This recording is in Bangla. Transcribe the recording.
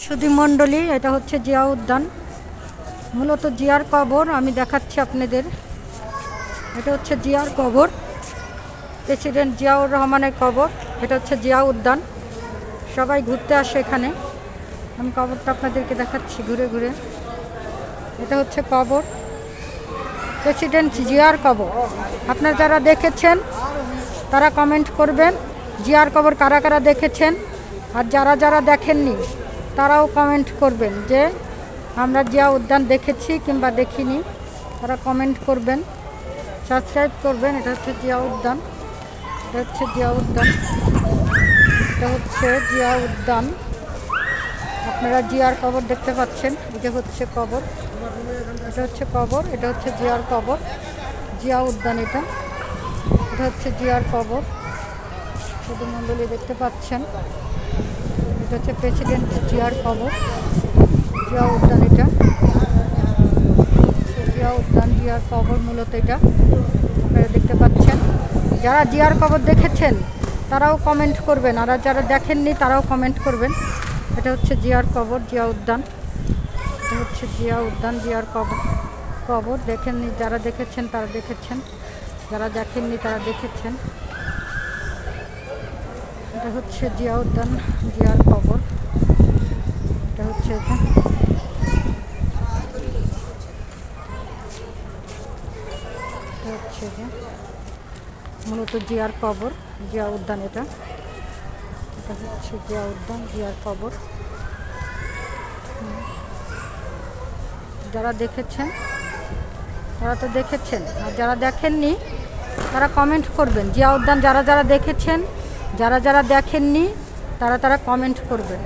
সুধী মণ্ডলী, এটা হচ্ছে জিয়া উদ্যান, মূলত জিয়ার কবর আমি দেখাচ্ছি আপনাদের। এটা হচ্ছে জিয়ার কবর, প্রেসিডেন্ট জিয়াউর রহমানের কবর। এটা হচ্ছে জিয়া উদ্যান, সবাই ঘুরতে আসে এখানে। আমি কবরটা আপনাদেরকে দেখাচ্ছি ঘুরে ঘুরে। এটা হচ্ছে কবর, প্রেসিডেন্ট জিয়ার কবর। আপনারা যারা দেখেছেন তারা কমেন্ট করবেন জিয়ার কবর কারা কারা দেখেছেন, আর যারা যারা দেখেননি তারাও কমেন্ট করবেন যে আমরা জিয়া উদ্যান দেখেছি কিংবা দেখিনি। তারা কমেন্ট করবেন, সাবস্ক্রাইব করবেন। এটা হচ্ছে জিয়া উদ্যান, এটা হচ্ছে জিয়া উদ্যান, এটা হচ্ছে জিয়া উদ্যান। আপনারা জিয়ার কবর দেখতে পাচ্ছেন। এটা হচ্ছে কবর, এটা হচ্ছে কবর, এটা হচ্ছে জিয়ার কবর। জিয়া উদ্যান, এটা এটা হচ্ছে জিয়ার কবর। সুধী মণ্ডলী দেখতে পাচ্ছেন, এটা হচ্ছে প্রেসিডেন্ট জিয়ার কবর। জিয়া উদ্যান, এটা জিয়া উদ্যান, জিয়ার কবর মূলত এটা আপনারা দেখতে পাচ্ছেন। যারা জিয়ার কবর দেখেছেন তারাও কমেন্ট করবেন, আর যারা দেখেননি তারাও কমেন্ট করবেন। এটা হচ্ছে জিয়ার কবর, জিয়া উদ্যান। এটা হচ্ছে জিয়া উদ্যান, জিয়ার কবর। কবর দেখেননি, যারা দেখেছেন তারা দেখেছেন, যারা দেখেননি তারা দেখেছেন। এটা হচ্ছে জিয়া উদ্যান, জিয়ার কবর। এটা হচ্ছে এটা, এটা হচ্ছে যে মূলত জিয়ার কবর, জিয়া উদ্যান। এটা এটা হচ্ছে জিয়া উদ্যান, জিয়ার কবর। যারা দেখেছেন তারা তো দেখেছেন, আর যারা দেখেননি তারা কমেন্ট করবেন। জিয়া উদ্যান যারা যারা দেখেছেন, যারা যারা দেখেননি তারা তারা কমেন্ট করবেন।